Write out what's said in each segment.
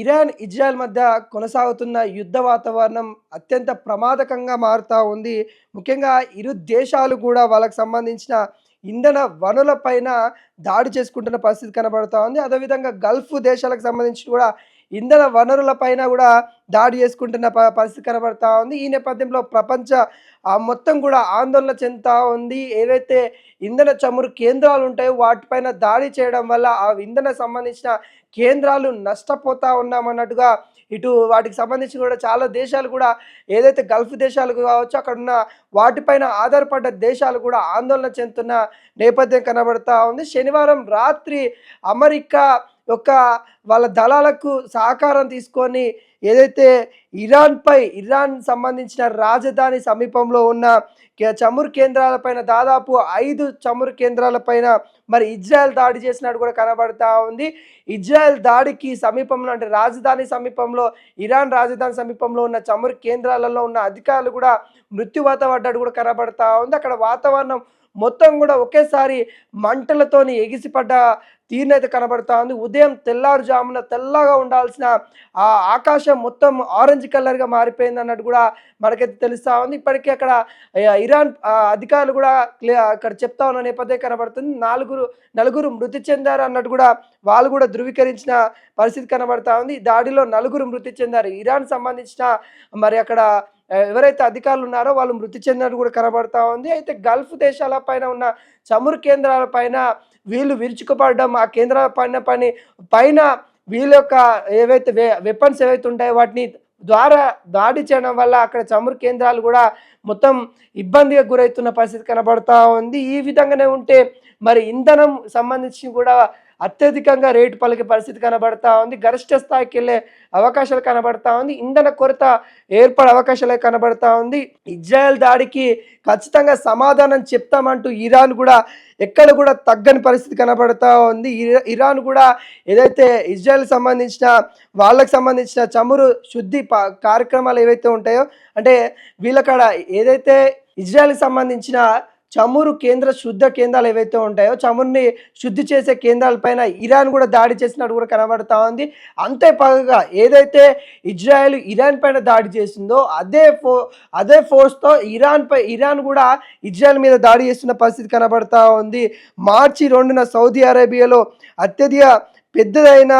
Iran, Israel మధ్య కొనసాగుతున్న యుద్ధ వాతావరణం అత్యంత ప్రమాదకంగా మారుతా ఉంది. ముఖ్యంగా ఇరు దేశాలు గూడా వాళ్ళకి సంబంధించిన ఇంధన వనరులపైన దాడి చేసుకుంటున్న పరిస్థితి కనబడతా ఉంది. అదేవిధంగా గల్ఫ్ దేశాలకు సంబంధించి కూడా ఇంధన వనరులపైన గూడా దాడి చేసుకుంటున్న పరిస్థితి కనబడతా ఉంది. ఈ నేపథ్యంలో ప్రపంచ మొత్తం గూడా ఆందోళన చెందుతా ఉంది. ఏవైతే ఇంధన చమురు కేంద్రాలు ఉంటాయో వాటిపైన దాడి చేయడం వల్ల ఆ ఇంధన సంబంధించిన కేంద్రాలు నష్టపోతా ఉన్నామన్నట్టుగా ఇటు వాటికి సంబంధించి కూడా చాలా దేశాలు కూడా ఏదైతే గల్ఫ్ దేశాలు కావచ్చు అక్కడున్న వాటిపైన ఆధారపడ్డ దేశాలు కూడా ఆందోళన చెందుతున్న నేపథ్యం కనబడతా ఉంది. శనివారం రాత్రి అమెరికా యొక్క వాళ్ళ దళాలకు సహకారం తీసుకొని ఏదైతే ఇరాన్ సంబంధించిన రాజధాని సమీపంలో ఉన్న చమురు కేంద్రాలపైన దాదాపు 5 చమురు కేంద్రాలపైన మరి ఇజ్రాయెల్ దాడి చేసినట్టు కూడా కనబడతా ఉంది. ఇజ్రాయెల్ దాడికి సమీపంలో అంటే రాజధాని సమీపంలో ఇరాన్ రాజధాని సమీపంలో ఉన్న చమురు కేంద్రాలలో ఉన్న అధికారులు కూడా మృత్యువాత పడ్డట్టు కూడా కనబడతా ఉంది. అక్కడ వాతావరణం మొత్తం కూడా ఒకేసారి మంటలతోని ఎగిసిపడ్డ తీరునైతే కనబడతా ఉంది. ఉదయం తెల్లారుజామున తెల్లగా ఉండాల్సిన ఆ ఆకాశం మొత్తం ఆరెంజ్ కలర్గా మారిపోయింది అన్నట్టు కూడా మనకైతే తెలుస్తూ ఉంది. ఇప్పటికీ అక్కడ ఇరాన్ అధికారులు కూడా అక్కడ చెప్తా ఉన్న నేపథ్యం కనబడుతుంది. నలుగురు మృతి చెందారు అన్నట్టు కూడా వాళ్ళు కూడా ధృవీకరించిన పరిస్థితి కనబడతా ఉంది. దాడిలో నలుగురు మృతి చెందారు. ఇరాన్ సంబంధించిన మరి అక్కడ ఎవరైతే అధికారులు ఉన్నారో వాళ్ళు మృతి చెందినట్టు కూడా కనబడతా ఉంది. అయితే గల్ఫ్ దేశాల పైన ఉన్న చమురు కేంద్రాల పైన వీళ్ళు విరుచుకుపడడం, ఆ కేంద్రాల పైన వీళ్ళ యొక్క ఏవైతే వెపన్స్ ఏవైతే ఉంటాయో వాటిని ద్వారా దాడి చేయడం వల్ల అక్కడ చమురు కేంద్రాలు కూడా మొత్తం ఇబ్బందిగా గురవుతున్న పరిస్థితి కనబడతా ఉంది. ఈ విధంగానే ఉంటే మరి ఇంధనం సంబంధించి కూడా అత్యధికంగా రేటు పలికే పరిస్థితి కనబడతా ఉంది. గరిష్ట స్థాయికి వెళ్ళే అవకాశాలు కనబడతా ఉంది. ఇంధన కొరత ఏర్పడే అవకాశాలే కనబడతా ఉంది. ఇజ్రాయెల్ దాడికి ఖచ్చితంగా సమాధానం చెప్తామంటూ ఇరాన్ కూడా ఎక్కడ కూడా తగ్గని పరిస్థితి కనబడతా ఉంది. ఇరాన్ కూడా ఏదైతే ఇజ్రాయెల్ సంబంధించిన వాళ్ళకి సంబంధించిన చమురు శుద్ధి కార్యక్రమాలు ఏవైతే ఉంటాయో అంటే వీళ్ళకాడ ఏదైతే ఇజ్రాయెల్కి సంబంధించిన చమురు శుద్ధ కేంద్రాలు ఏవైతే ఉంటాయో చమురుని శుద్ధి చేసే కేంద్రాలపైన ఇరాన్ కూడా దాడి చేసినట్టు కూడా కనబడతా ఉంది. అంతే పగగా ఏదైతే ఇరాన్ పైన దాడి చేసిందో అదే ఫోర్స్తో ఇరాన్ కూడా ఇజ్రాయెల్ మీద దాడి చేస్తున్న పరిస్థితి కనబడతా ఉంది. మార్చి 2న సౌదీ అరేబియాలో అత్యధిక పెద్దదైన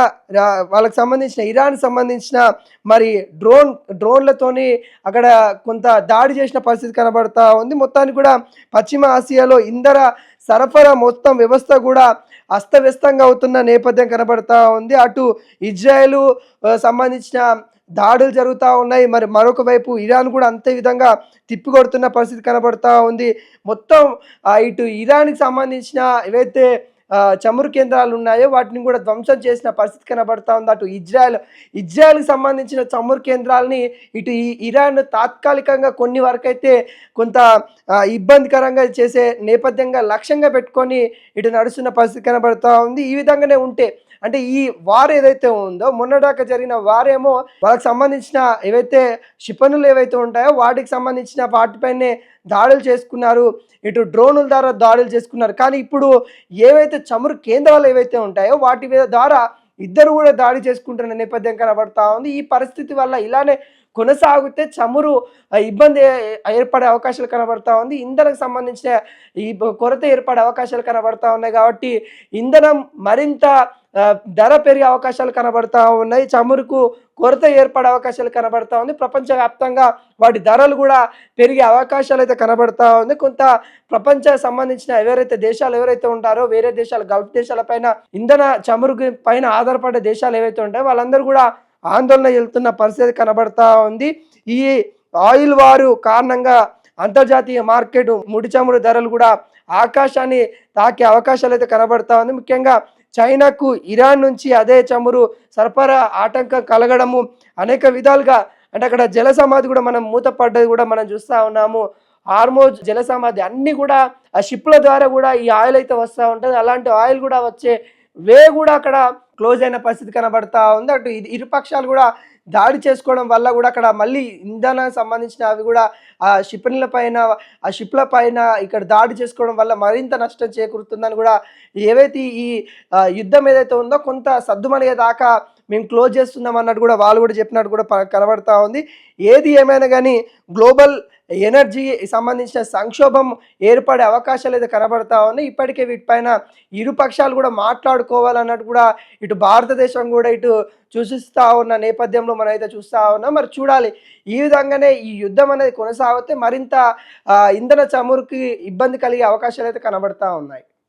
వాళ్ళకి సంబంధించిన ఇరాన్ సంబంధించిన మరి డ్రోన్లతోని అక్కడ కొంత దాడి చేసిన పరిస్థితి కనబడతా ఉంది. మొత్తానికి కూడా పశ్చిమ ఆసియాలో ఇంధన సరఫరా మొత్తం వ్యవస్థ కూడా అస్తవ్యస్తంగా అవుతున్న నేపథ్యం కనబడతా ఉంది. అటు ఇజ్రాయెల్ సంబంధించిన దాడులు జరుగుతూ ఉన్నాయి. మరి మరొక వైపు ఇరాన్ కూడా అంతే విధంగా తిప్పికొడుతున్న పరిస్థితి కనబడతా ఉంది. మొత్తం ఇటు ఇరాన్కి సంబంధించిన ఏవైతే చమురు కేంద్రాలు ఉన్నాయో వాటిని కూడా ధ్వంసం చేసిన పరిస్థితి కనబడతా ఉంది. అటు ఇజ్రాయెల్కి సంబంధించిన చమురు కేంద్రాలని ఇటు ఇరాన్ తాత్కాలికంగా కొన్ని వరకైతే కొంత ఇబ్బందికరంగా చేసే నేపథ్యంగా లక్ష్యంగా పెట్టుకొని ఇటు నడుస్తున్న పరిస్థితి కనబడతా ఉంది. ఈ విధంగానే ఉంటే అంటే ఈ వార్ ఏదైతే ఉందో మొన్నదాకా జరిగిన వారేమో వాళ్ళకి సంబంధించిన ఏవైతే క్షిపణులు ఏవైతే ఉంటాయో వాటికి సంబంధించిన వాటిపైనే దాడులు చేసుకున్నారు. ఇటు డ్రోనుల ద్వారా దాడులు చేసుకున్నారు. కానీ ఇప్పుడు ఏవైతే చమురు కేంద్రాలు ఏవైతే ఉంటాయో వాటి ద్వారా ఇద్దరు కూడా దాడి చేసుకుంటున్న నేపథ్యం కనబడతా ఉంది. ఈ పరిస్థితి వల్ల ఇలానే కొనసాగితే చమురు ఇబ్బంది ఏర్పడే అవకాశాలు కనబడతా ఉంది. ఇంధనకు సంబంధించిన ఈ కొరత ఏర్పడే అవకాశాలు కనబడతా ఉన్నాయి. కాబట్టి ఇంధనం మరింత ధర పెరిగే అవకాశాలు కనబడతా ఉన్నాయి. చమురుకు కొరత ఏర్పడే అవకాశాలు కనబడతా ఉంది. ప్రపంచవ్యాప్తంగా వాటి ధరలు కూడా పెరిగే అవకాశాలు అయితే కనబడతా ఉంది. కొంత ప్రపంచానికి సంబంధించిన దేశాలు ఎవరైతే ఉంటారో వేరే దేశాలు గల్ఫ్ దేశాల పైన ఇంధన చమురు పైన ఆధారపడే దేశాలు ఏవైతే ఉంటాయో వాళ్ళందరూ కూడా ఆందోళన వెళ్తున్న పరిస్థితి కనబడతా ఉంది. ఈ ఆయిల్ వారు కారణంగా అంతర్జాతీయ మార్కెట్ ముడి చమురు ధరలు కూడా ఆకాశాన్ని తాకే అవకాశాలు అయితే కనబడతా ఉంది. ముఖ్యంగా చైనాకు ఇరాన్ నుంచి అదే చమురు సరఫరా ఆటంకం కలగడము అనేక విధాలుగా అంటే అక్కడ జల సమాధి కూడా మనం మూతపడ్డది కూడా మనం చూస్తూ ఉన్నాము. హార్మోజ్ జల సమాధి అన్నీ కూడా ఆ షిప్ల ద్వారా కూడా ఈ ఆయిల్ అయితే వస్తూ ఉంటుంది. అలాంటి ఆయిల్ కూడా వచ్చే కూడా అక్కడ క్లోజ్ అయిన పరిస్థితి కనబడతా ఉంది. అటు ఇరుపక్షాలు కూడా దాడి చేసుకోవడం వల్ల కూడా అక్కడ మళ్ళీ ఇంధనం సంబంధించిన అవి కూడా ఆ షిప్ల పైన ఇక్కడ దాడి చేసుకోవడం వల్ల మరింత నష్టం చేకూరుతుందని కూడా ఏవైతే ఈ యుద్ధం ఏదైతే ఉందో కొంత సద్దుమణిగే దాకా మేము క్లోజ్ చేస్తున్నాం అన్నట్టు కూడా వాళ్ళు కూడా చెప్పినట్టు కూడా కనబడతా ఉంది. ఏది ఏమైనా కానీ గ్లోబల్ ఎనర్జీ సంబంధించిన సంక్షోభం ఏర్పడే అవకాశాలైతే కనబడతా ఉన్నాయి. ఇప్పటికే వీటిపైన ఇరు పక్షాలు కూడా మాట్లాడుకోవాలన్నట్టు కూడా ఇటు భారతదేశం కూడా ఇటు సూచిస్తా ఉన్న నేపథ్యంలో మనమైతే చూస్తా ఉన్నాం. మరి చూడాలి ఈ విధంగానే ఈ యుద్ధం అనేది కొనసాగితే మరింత ఇంధన చమురుకి ఇబ్బంది కలిగే అవకాశాలైతే కనబడతా ఉన్నాయి.